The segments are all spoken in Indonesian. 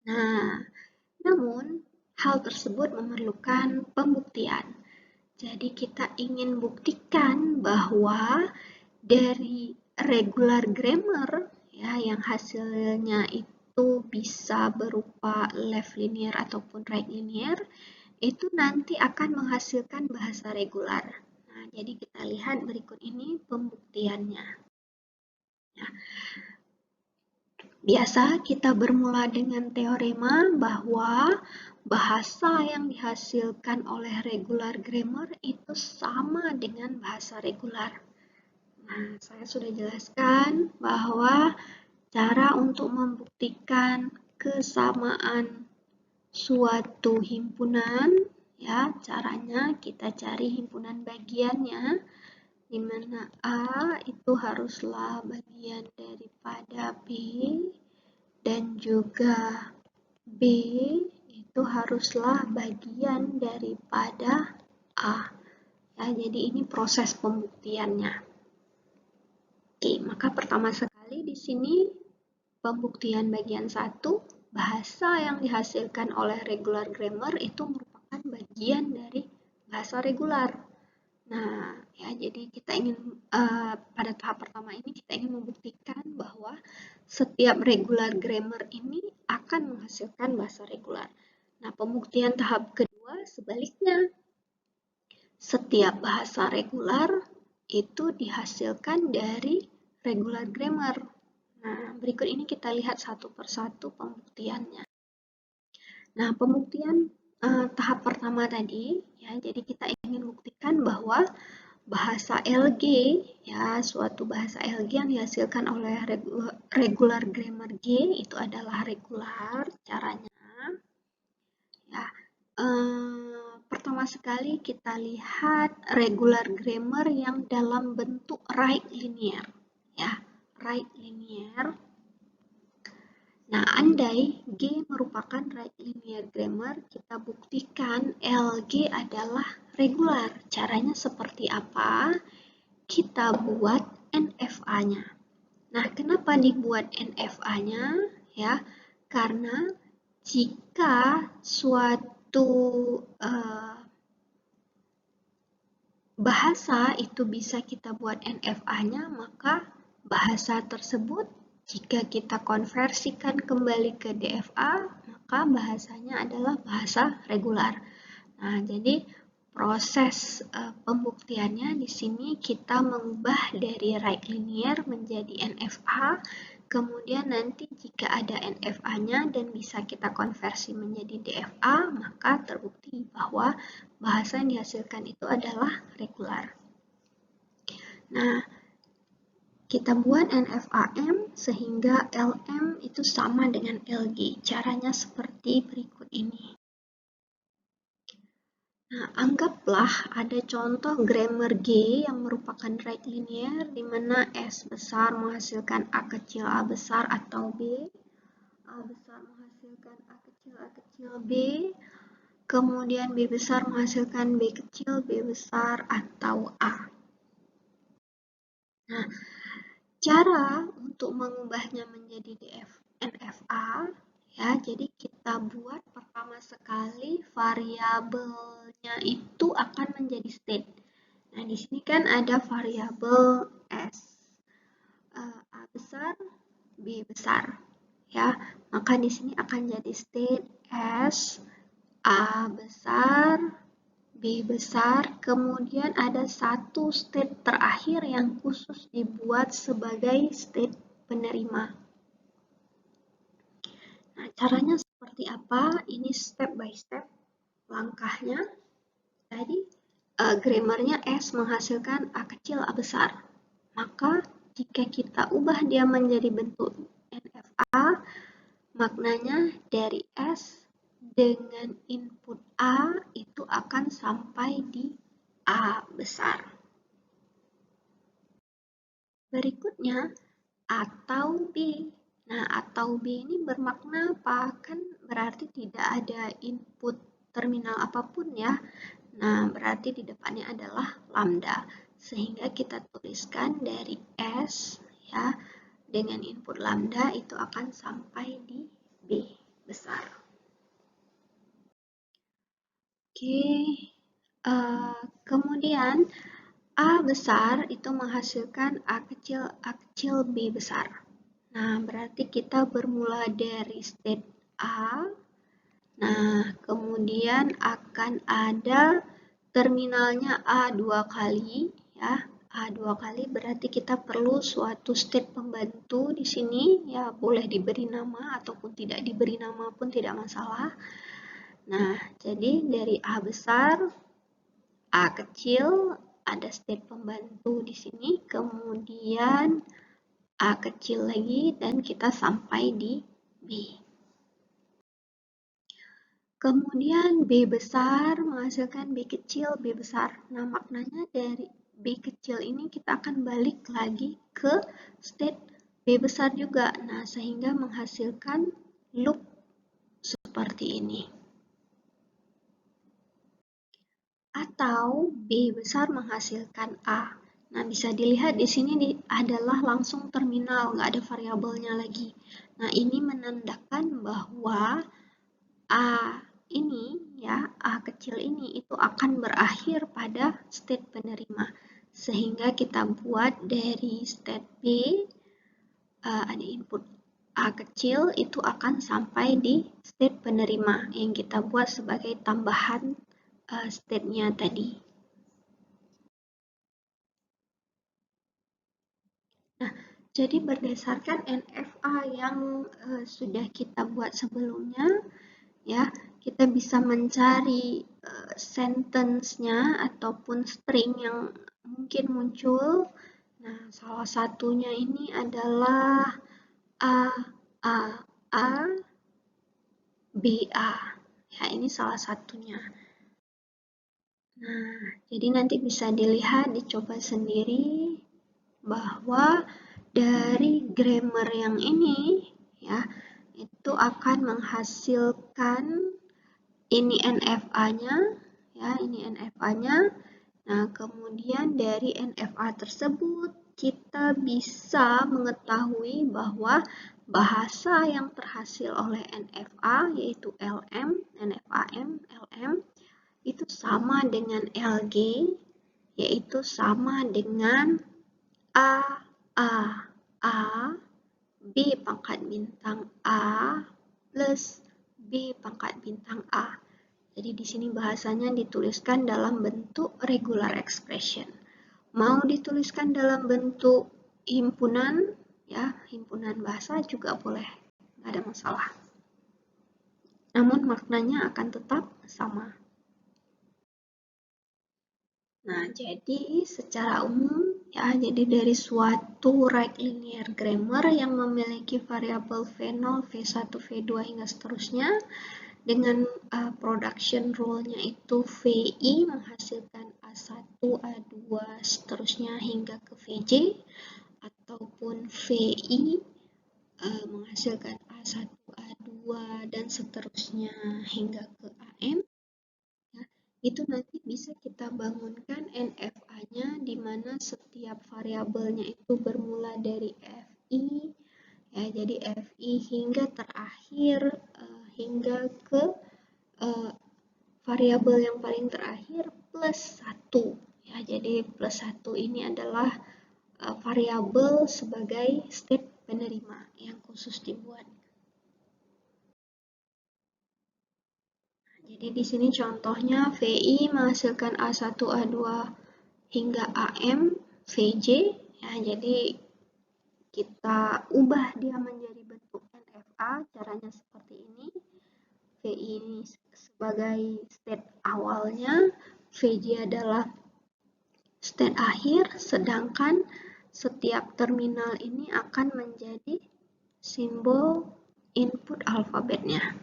Nah, namun hal tersebut memerlukan pembuktian. Jadi kita ingin buktikan bahwa dari regular grammar ya yang hasilnya itu bisa berupa left linear ataupun right linear itu nanti akan menghasilkan bahasa regular. Nah, jadi kita lihat berikut ini pembuktiannya. Nah, biasa kita bermula dengan teorema bahwa bahasa yang dihasilkan oleh regular grammar itu sama dengan bahasa regular. Nah, saya sudah jelaskan bahwa cara untuk membuktikan kesamaan suatu himpunan, ya, caranya kita cari himpunan bagiannya, di mana A itu haruslah bagian daripada B, dan juga B itu haruslah bagian daripada A. Ya, jadi ini proses pembuktiannya. Oke, maka pertama sekali di sini pembuktian bagian 1, bahasa yang dihasilkan oleh regular grammar itu merupakan bagian dari bahasa regular. Nah, ya jadi kita ingin pada tahap pertama ini kita ingin membuktikan bahwa setiap regular grammar ini akan menghasilkan bahasa regular. Nah, pembuktian tahap kedua sebaliknya. Setiap bahasa regular itu dihasilkan dari regular grammar. Nah, berikut ini kita lihat satu persatu pembuktiannya. Nah, pembuktian tahap pertama tadi, ya, jadi kita ingin buktikan bahwa bahasa LG, ya, suatu bahasa LG yang dihasilkan oleh regular grammar G itu adalah regular. Caranya, ya, pertama sekali kita lihat regular grammar yang dalam bentuk right linear, ya, right linear. Nah, andai G merupakan right linear grammar, kita buktikan LG adalah regular. Caranya seperti apa? Kita buat NFA-nya. Nah, kenapa dibuat NFA-nya? Ya, karena jika suatu bahasa itu bisa kita buat NFA-nya, maka bahasa tersebut jika kita konversikan kembali ke DFA, maka bahasanya adalah bahasa regular. Nah, jadi proses pembuktiannya di sini kita mengubah dari right linear menjadi NFA, kemudian nanti jika ada NFA-nya dan bisa kita konversi menjadi DFA, maka terbukti bahwa bahasa yang dihasilkan itu adalah regular. Nah, kita buat NFAM sehingga LM itu sama dengan LG. Caranya seperti berikut ini. Nah, anggaplah ada contoh grammar G yang merupakan right linear di mana S besar menghasilkan A kecil A besar atau B, A besar menghasilkan A kecil B, kemudian B besar menghasilkan B kecil B besar atau A. Nah, cara untuk mengubahnya menjadi NFA, ya, jadi kita buat pertama sekali variabelnya itu akan menjadi state. Nah, di sini kan ada variabel S, A besar, B besar, ya. Maka di sini akan jadi state S, A besar, B besar, kemudian ada satu state terakhir yang khusus dibuat sebagai state penerima. Nah, caranya seperti apa? Ini step by step langkahnya. Tadi grammarnya S menghasilkan A kecil A besar. Maka jika kita ubah dia menjadi bentuk NFA, maknanya dari S dengan input A itu akan sampai di A besar. Berikutnya, atau B. Nah, atau B ini bermakna apa? Kan berarti tidak ada input terminal apapun ya. Nah, berarti di depannya adalah lambda. Sehingga kita tuliskan dari S ya dengan input lambda itu akan sampai di B besar. Kemudian A besar itu menghasilkan A kecil, B besar. Nah, berarti kita bermula dari state A. Nah, kemudian akan ada terminalnya A dua kali, ya. A dua kali berarti kita perlu suatu state pembantu di sini, ya boleh diberi nama ataupun tidak diberi nama pun tidak masalah. Nah, jadi dari A besar, A kecil, ada state pembantu di sini, kemudian A kecil lagi, dan kita sampai di B. Kemudian B besar menghasilkan B kecil, B besar. Nah, maknanya dari B kecil ini kita akan balik lagi ke state B besar juga. Nah, sehingga menghasilkan loop seperti ini. Atau B besar menghasilkan A. Nah, bisa dilihat di sini adalah langsung terminal, nggak ada variabelnya lagi. Nah, ini menandakan bahwa A ini, ya, A kecil ini itu akan berakhir pada state penerima. Sehingga kita buat dari state B, ada input A kecil itu akan sampai di state penerima yang kita buat sebagai tambahan state-nya tadi. Nah, jadi berdasarkan NFA yang sudah kita buat sebelumnya, ya, kita bisa mencari sentence-nya ataupun string yang mungkin muncul. Nah, salah satunya ini adalah A, A, A, B, A. Ya, ini salah satunya. Nah, jadi nanti bisa dilihat, dicoba sendiri bahwa dari grammar yang ini, ya, itu akan menghasilkan ini NFA-nya, ya, ini NFA-nya. Nah, kemudian dari NFA tersebut kita bisa mengetahui bahwa bahasa yang terhasil oleh NFA yaitu LM, NFAM, LM itu sama dengan LG, yaitu sama dengan A, B pangkat bintang A plus B pangkat bintang A. Jadi di sini bahasanya dituliskan dalam bentuk regular expression. Mau dituliskan dalam bentuk himpunan, ya, himpunan bahasa juga boleh, nggak ada masalah. Namun maknanya akan tetap sama. Nah, jadi secara umum, ya, jadi dari suatu right linear grammar yang memiliki variabel V0, V1, V2 hingga seterusnya, dengan production rule-nya itu VI menghasilkan A1, A2, seterusnya hingga ke VJ, ataupun VI menghasilkan A1, A2, dan seterusnya hingga ke AM. Itu nanti bisa kita bangunkan NFA-nya di mana setiap variabelnya itu bermula dari FI, ya, jadi FI hingga terakhir hingga ke variabel yang paling terakhir plus 1, ya, jadi plus 1 ini adalah variabel sebagai state penerima yang khusus dibuat. Jadi di sini contohnya VI menghasilkan A1, A2 hingga AM, VJ, ya, jadi kita ubah dia menjadi bentuk NFA, caranya seperti ini. VI ini sebagai state awalnya, VJ adalah state akhir, sedangkan setiap terminal ini akan menjadi simbol input alfabetnya.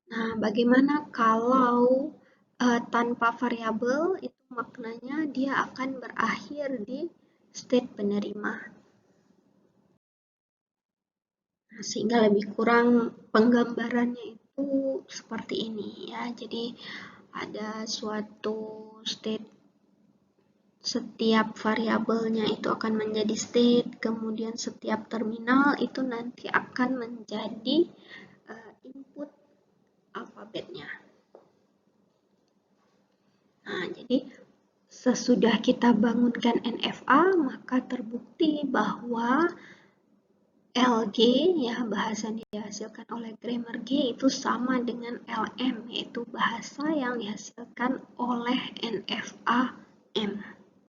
Nah, bagaimana kalau tanpa variabel? Itu maknanya dia akan berakhir di state penerima. Nah, sehingga lebih kurang penggambarannya itu seperti ini, ya. Jadi ada suatu state, setiap variabelnya itu akan menjadi state, kemudian setiap terminal itu nanti akan menjadi input alfabetnya. Nah, jadi sesudah kita bangunkan NFA, maka terbukti bahwa LG, ya bahasa yang dihasilkan oleh grammar G itu sama dengan LM, yaitu bahasa yang dihasilkan oleh NFA M.